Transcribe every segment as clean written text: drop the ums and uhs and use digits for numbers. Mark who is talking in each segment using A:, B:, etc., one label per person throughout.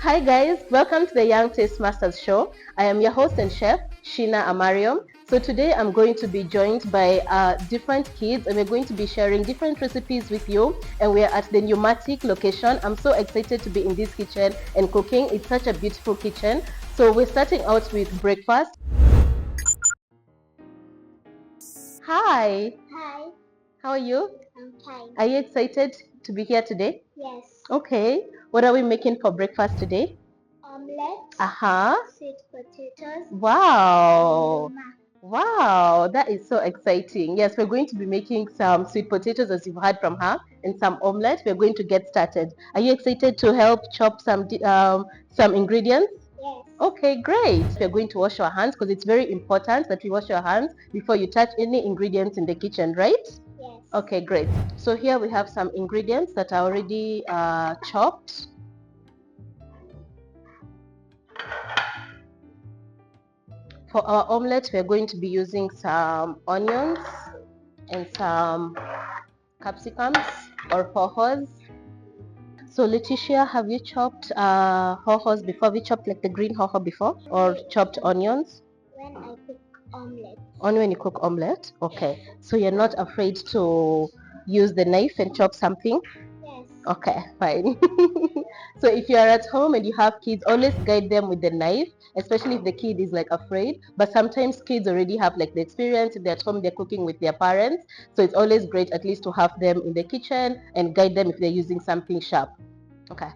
A: Hi guys, welcome to the Young Taste Masters show. I am your host and chef, Sheena Amarium. So today I'm going to be joined by different kids and we're going to be sharing different recipes with you, and we're at the pneumatic location. I'm so excited to be in this kitchen and cooking. It's such a beautiful kitchen. So we're starting out with breakfast. Hi.
B: Hi,
A: How are you?
B: I'm fine.
A: Are you excited to be here today?
B: Yes.
A: Okay. What are we making for breakfast today?
B: Omelette,
A: Uh-huh.
B: sweet potatoes,
A: Wow.
B: and
A: Wow, that is so exciting. Yes, we're going to be making some sweet potatoes as you've heard from her and some omelette. We're going to get started. Are you excited to help chop some ingredients?
B: Yes.
A: Okay, great. We're going to wash our hands because it's very important that we wash our hands before you touch any ingredients in the kitchen, right?
B: Yes.
A: Okay, great. So here we have some ingredients that are already chopped. For our omelette, we're going to be using some onions and some capsicums or hohos. So Letitia, have you chopped hohos before? Have you chopped like the green hoho before or chopped onions?
B: When I cook omelette.
A: Only when you cook omelette? Okay. So you're not afraid to use the knife and chop something?
B: Yes.
A: Okay, fine. So if you are at home and you have kids, always guide them with the knife, especially if the kid is like afraid. But sometimes kids already have like the experience. If they're at home, they're cooking with their parents. So it's always great at least to have them in the kitchen and guide them if they're using something sharp. Okay.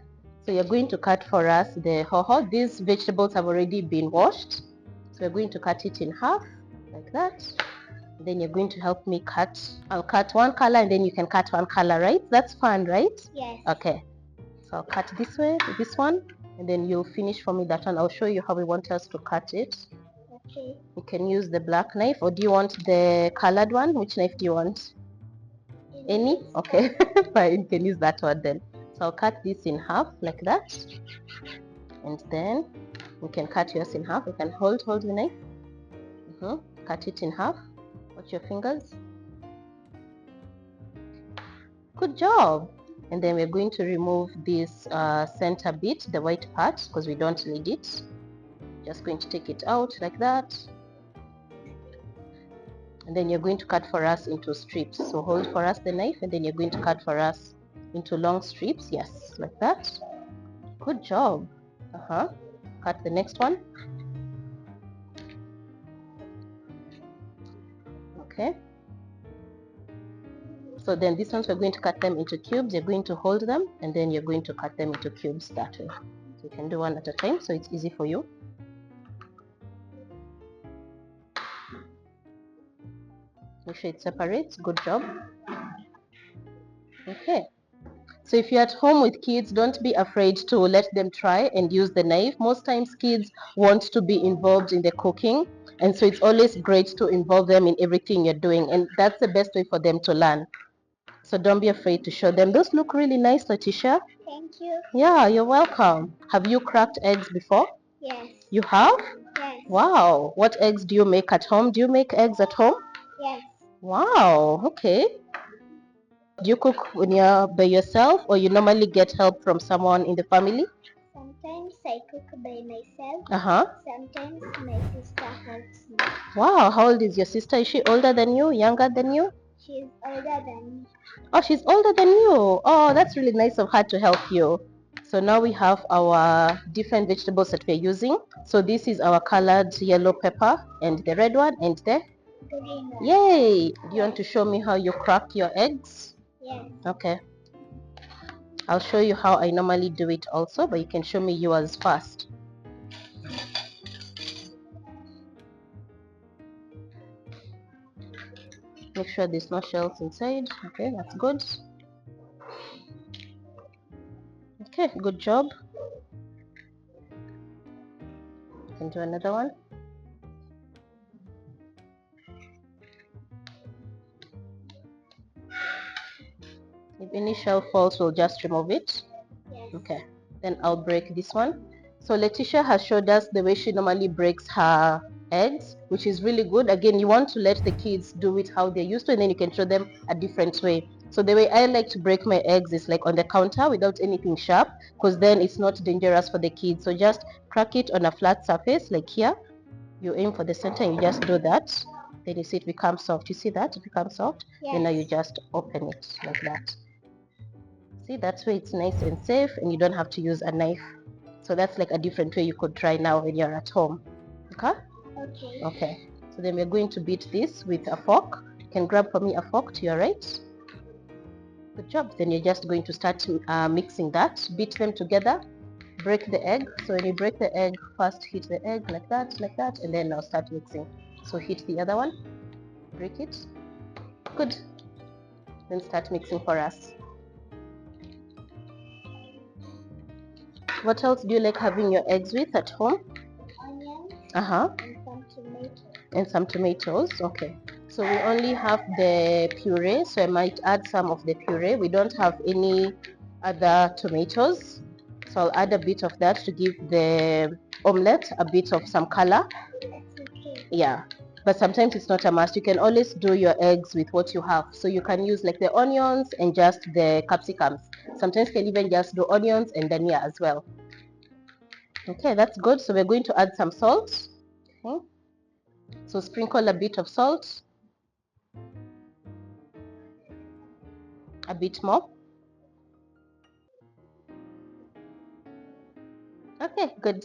A: So you're going to cut for us the hoho. These vegetables have already been washed. So we're going to cut it in half like that. Then you're going to help me cut. I'll cut one color and then you can cut one color, right? That's fun, right?
B: Yes.
A: Okay. So I'll cut this way, this one, and then you'll finish for me that one. I'll show you how we want us to cut it.
B: Okay.
A: You can use the black knife, or do you want the colored one? Which knife do you want? Any? Okay, fine, you can use that one then. So I'll cut this in half like that, and then we can cut yours in half. You can hold the knife. Cut it in half. Watch your fingers. Good job. And then we're going to remove this center bit, the white part, because we don't need it. Just going to take it out like that. And then you're going to cut for us into strips. So hold for us the knife, and then you're going to cut for us into long strips. Yes, like that. Good job. Cut the next one. Okay. So then these ones we're going to cut them into cubes. You're going to hold them, and then you're going to cut them into cubes that way. So you can do one at a time, so it's easy for you. Make sure it separates. Good job. Okay. So if you're at home with kids, don't be afraid to let them try and use the knife. Most times kids want to be involved in the cooking, and so it's always great to involve them in everything you're doing, and that's the best way for them to learn. So don't be afraid to show them. Those look really nice, Letisha.
B: Thank you.
A: Yeah, you're welcome. Have you cracked eggs before?
B: Yes.
A: You have?
B: Yes.
A: Wow. What eggs do you make at home? Do you make eggs at home?
B: Yes.
A: Wow. Okay. Do you cook when you're by yourself, or you normally get help from someone in the family?
B: Sometimes I cook by myself.
A: Uh-huh.
B: Sometimes my sister helps me.
A: Wow, how old is your sister? Is she older than you, younger than you?
B: She's older than me.
A: Oh, she's older than you. Oh, that's really nice of her to help you. So now we have our different vegetables that we're using. So this is our colored yellow pepper, and the red one, and the
B: Green one.
A: yay. Do you want to show me how you crack your eggs?
B: Yes.
A: Okay. I'll show you how I normally do it also, but you can show me yours first. Make sure there's no shells inside. Okay, that's good. Okay, good job. You can do another one. If any shell falls, we'll just remove it.
B: Yes.
A: Okay, then I'll break this one. So Letitia has showed us the way she normally breaks her eggs, which is really good. Again, you want to let the kids do it how they're used to, and then you can show them a different way. So the way I like to break my eggs is like on the counter without anything sharp, because then it's not dangerous for the kids. So just crack it on a flat surface like here. You aim for the center and you just do that. Then you see it becomes soft. You see that? It becomes soft.
B: Yes.
A: Then now you just open it like that. See, that's where it's nice and safe and you don't have to use a knife. So that's like a different way you could try now when you're at home. Okay?
B: Okay.
A: Okay. So then we're going to beat this with a fork. You can grab for me a fork to your right. Good job. Then you're just going to start mixing that. Beat them together. Break the egg. So when you break the egg, first hit the egg like that, and then now start mixing. So hit the other one. Break it. Good. Then start mixing for us. What else do you like having your eggs with at home?
B: Onions.
A: Uh-huh.
B: And some tomatoes.
A: And some tomatoes. Okay. So we only have the puree, so I might add some of the puree. We don't have any other tomatoes, so I'll add a bit of that to give the omelette a bit of some color.
B: That's okay.
A: Yeah, but sometimes it's not a must. You can always do your eggs with what you have, so you can use like the onions and just the capsicums. Sometimes you can even just do onions and dhania as well. Okay, that's good. So we're going to add some salt. Okay. So sprinkle a bit of salt, a bit more. Okay, good.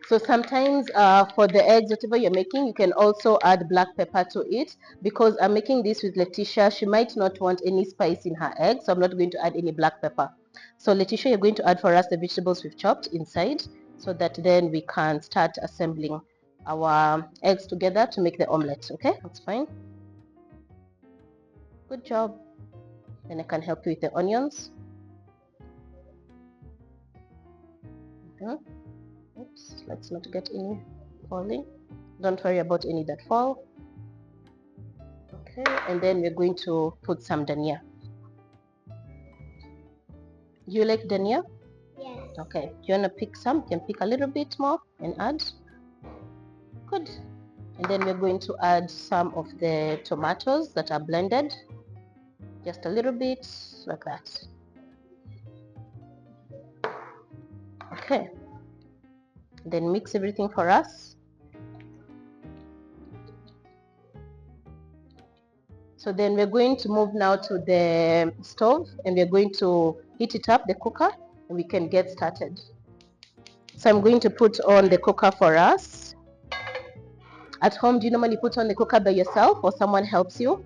A: So sometimes for the eggs, whatever you're making, you can also add black pepper to it, because I'm making this with Letisha. She might not want any spice in her egg, so I'm not going to add any black pepper. So Letisha, you're going to add for us the vegetables we've chopped inside, so that then we can start assembling our eggs together to make the omelette. Okay, that's fine. Good job. Then I can help you with the onions. Oops, let's not get any falling. Don't worry about any that fall. Okay, and then we're going to put some dhania. You like dhania?
B: Yes.
A: Okay, if you want to pick some, you can pick a little bit more and add. Good. And then we're going to add some of the tomatoes that are blended. Just a little bit, like that. Okay. Then mix everything for us. So then we're going to move now to the stove and we're going to heat it up, the cooker, and we can get started. So I'm going to put on the cooker for us. At home, do you normally put on the cooker by yourself or someone helps you?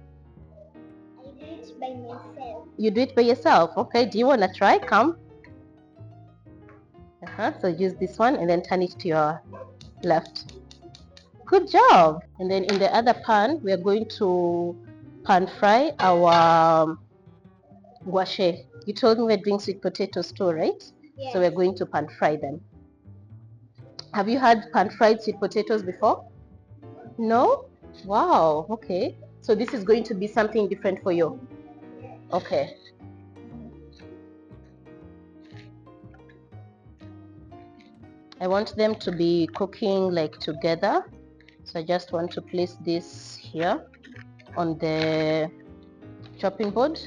B: I do it by myself.
A: You do it by yourself. Okay, do you want to try? Come. So use this one and then turn it to your left. Good job. And then in the other pan, we are going to pan fry our guache. You told me we're doing sweet potatoes too, right?
B: Yes.
A: So we're going to pan fry them. Have you had pan fried sweet potatoes before? No? Wow, okay. So this is going to be something different for you. Okay. I want them to be cooking like together. So I just want to place this here on the chopping board.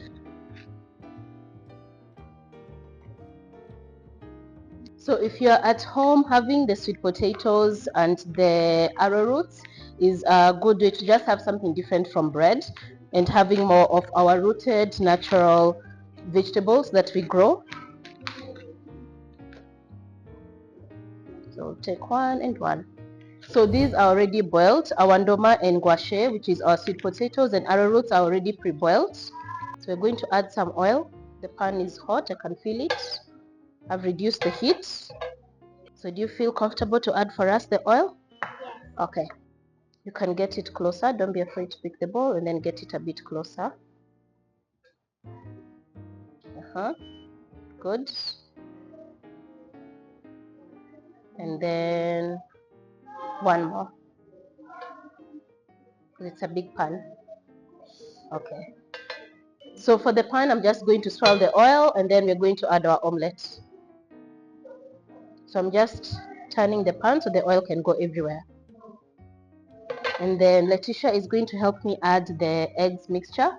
A: So if you're at home, having the sweet potatoes and the arrowroots is a good way to just have something different from bread, and having more of our rooted natural vegetables that we grow. So take one and one. So these are already boiled. Our ndoma and guache, which is our sweet potatoes and arrowroots, are already pre-boiled. So we're going to add some oil. The pan is hot, I can feel it. I've reduced the heat. So do you feel comfortable to add for us the oil?
B: Yes.
A: Okay. You can get it closer. Don't be afraid to pick the bowl and then get it a bit closer. Good. And then one more. It's a big pan. Okay. So for the pan, I'm just going to swirl the oil and then we're going to add our omelette. So I'm just turning the pan so the oil can go everywhere. And then Letisha is going to help me add the eggs mixture.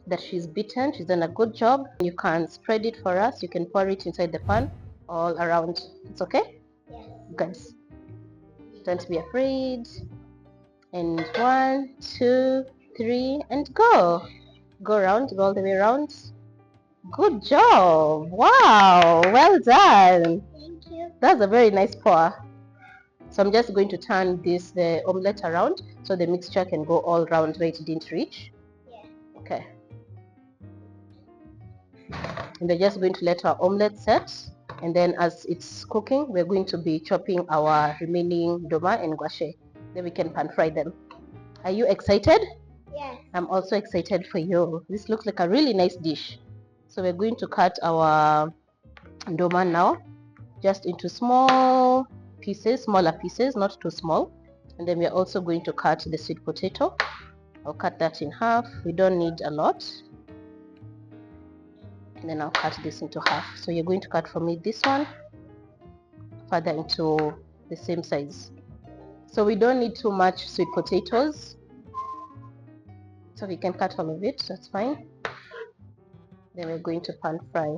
A: that she's beaten. She's done a good job. You can spread it for us. You can pour it inside the pan all around. It's okay?
B: Yes.
A: Good. Don't be afraid. And 1, 2, 3, and go. Go around, go all the way around. Good job. Wow, well done.
B: Thank you.
A: That's a very nice pour. So I'm just going to turn the omelette around so the mixture can go all around where it didn't reach.
B: Yeah.
A: Okay. And we're just going to let our omelette set, and then as it's cooking, we're going to be chopping our remaining doma and gouache. Then we can pan fry them. Are you excited?
B: Yes.
A: I'm also excited for you. This looks like a really nice dish. So we're going to cut our doma now just into small pieces, smaller pieces, not too small. And then we're also going to cut the sweet potato. I'll cut that in half. We don't need a lot. And then I'll cut this into half. So you're going to cut for me this one further into the same size. So we don't need too much sweet potatoes. So we can cut all of it, that's fine. Then we're going to pan fry.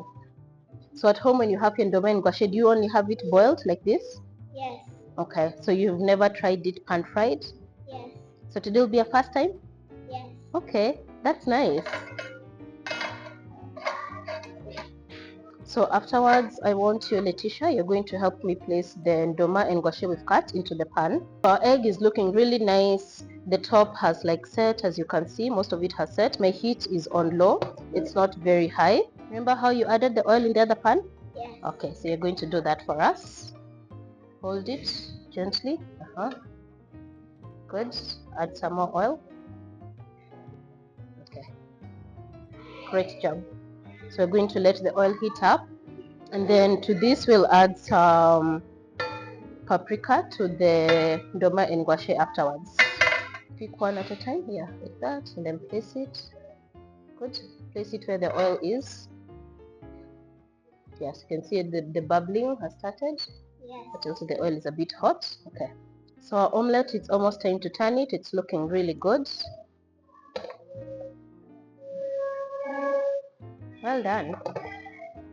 A: So at home when you have your ndoma and gouache, do you only have it boiled like this?
B: Yes.
A: Okay, so you've never tried it pan fried?
B: Yes.
A: So today will be a first time?
B: Yes.
A: Okay, that's nice. So afterwards, I want you, Letisha, you're going to help me place the ndoma and gouache we've cut into the pan. Our egg is looking really nice. The top has like set, as you can see, most of it has set. My heat is on low. It's not very high. Remember how you added the oil in the other pan?
B: Yes.
A: Okay, so you're going to do that for us. Hold it gently. Good. Add some more oil. Okay. Great job. So we're going to let the oil heat up. And then to this we'll add some paprika to the ndoma and gouache afterwards. Pick one at a time, yeah, like that, and then place it. Good. Place it where the oil is. Yes, you can see the bubbling has started.
B: Yes.
A: But also the oil is a bit hot. Okay. So our omelette, it's almost time to turn it. It's looking really good. Well done.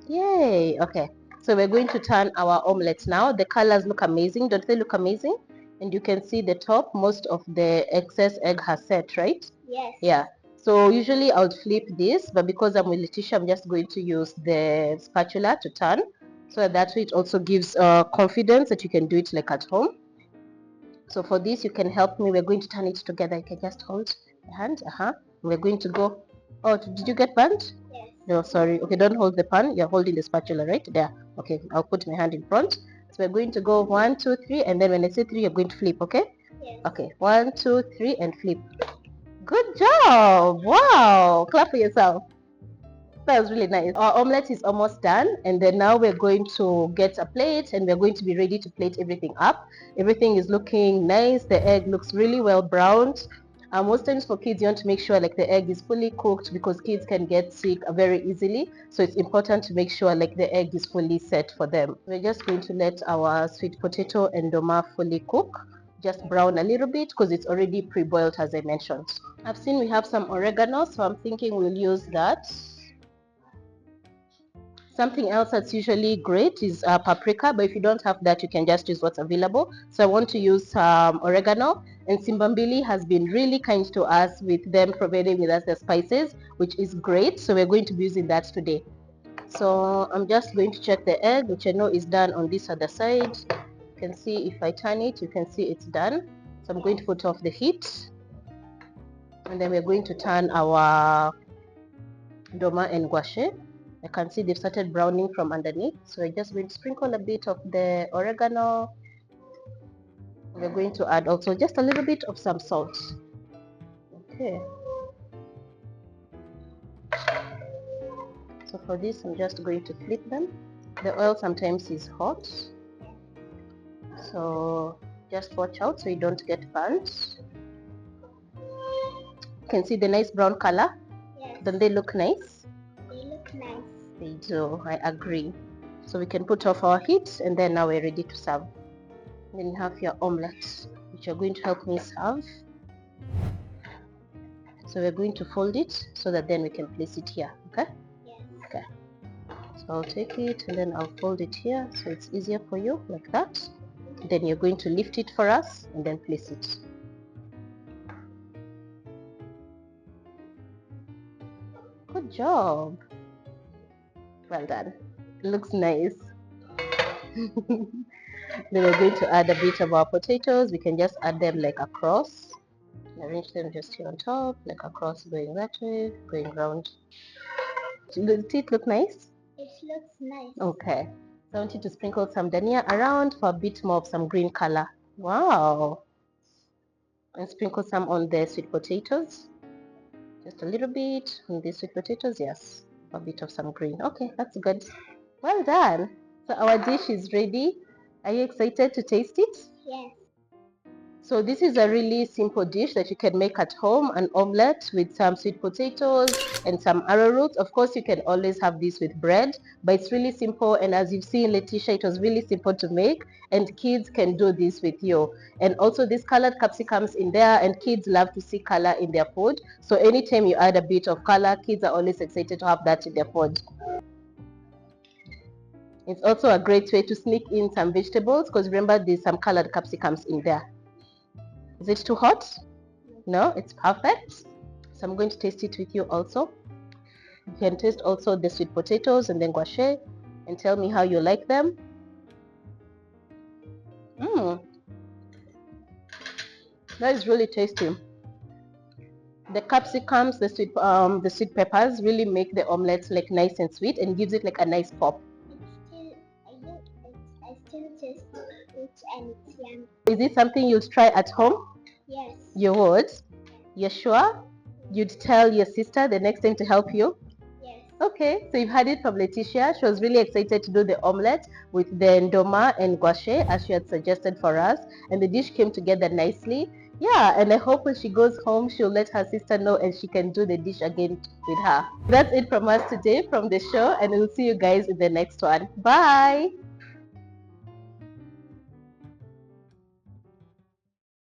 A: Yay. Okay. So we're going to turn our omelette now. The colors look amazing. Don't they look amazing? And you can see the top, most of the excess egg has set, right?
B: Yes.
A: Yeah. So usually I would flip this, but because I'm with Letisha, I'm just going to use the spatula to turn. So that way it also gives confidence that you can do it like at home. So for this, you can help me. We're going to turn it together. You can just hold the hand. We're going to go. Oh, did you get burnt?
B: Yes.
A: No, sorry. Okay, don't hold the pan. You're holding the spatula, right? There. Okay, I'll put my hand in front. So we're going to go 1, 2, 3, and then when I say 3, you're going to flip, okay?
B: Yes.
A: Okay, 1, 2, 3, and flip. Good job! Wow! Clap for yourself. That was really nice. Our omelette is almost done, and then now we're going to get a plate and we're going to be ready to plate everything up. Everything is looking nice. The egg looks really well browned. Most times for kids, you want to make sure like the egg is fully cooked because kids can get sick very easily. So it's important to make sure like the egg is fully set for them. We're just going to let our sweet potato and doma fully cook. Just brown a little bit because it's already pre-boiled as I mentioned. I've seen we have some oregano, so I'm thinking we'll use that. Something else that's usually great is paprika, but if you don't have that, you can just use what's available. So I want to use some oregano, and Simbambili has been really kind to us with them providing with us the spices, which is great. So we're going to be using that today. So I'm just going to check the egg, which I know is done on this other side. You can see if I turn it, you can see it's done. So I'm going to put off the heat, and then we're going to turn our doma and gouache. I can see they've started browning from underneath, so we're just going to sprinkle a bit of the oregano. We're going to add also just a little bit of some salt. Okay. So for this, I'm just going to flip them. The oil sometimes is hot, so just watch out so you don't get burnt. You can see the nice brown color.
B: Yes.
A: Don't they look nice?
B: They look nice.
A: They do, I agree. So we can put off our heat, and then now we're ready to serve. Then you have your omelette, which you're going to help me serve. So we're going to fold it so that then we can place it here. Okay?
B: Yes.
A: Okay. So I'll take it and then I'll fold it here so it's easier for you, like that. Then you're going to lift it for us and then place it. Good job. Well done. It looks nice. Then we're going to add a bit of our potatoes. We can just add them like across. Arrange them just here on top, like across, going that way, going round. Does it look nice?
B: It looks nice.
A: Okay. So I want you to sprinkle some dhania around for a bit more of some green color. Wow. And sprinkle some on the sweet potatoes. Just a little bit on the sweet potatoes, yes. A bit of some green. Okay, that's good. Well done. So our dish is ready. Are you excited to taste it?
B: Yes.
A: So this is a really simple dish that you can make at home, an omelette with some sweet potatoes and some arrowroot. Of course, you can always have this with bread, but it's really simple. And as you've seen, Letisha, it was really simple to make, and kids can do this with you. And also this colored capsicums in there, and kids love to see color in their food. So anytime you add a bit of color, kids are always excited to have that in their food. It's also a great way to sneak in some vegetables because remember there's some colored capsicums in there. Is it too hot? No, it's perfect. So I'm going to taste it with you also. You can taste also the sweet potatoes and then gouache and tell me how you like them. That is really tasty. The capsicums, the sweet peppers really make the omelette like nice and sweet and gives it like a nice pop.
B: I still taste it and it's yummy.
A: Is it something you'd try at home?
B: Yes.
A: You would? You're sure? You'd tell your sister the next time to help you?
B: Yes.
A: Okay, so you've heard it from Letisha. She was really excited to do the omelette with the ndoma and gouache as she had suggested for us, and the dish came together nicely. Yeah, and I hope when she goes home, she'll let her sister know and she can do the dish again with her. That's it from us today from the show, and we'll see you guys in the next one. Bye!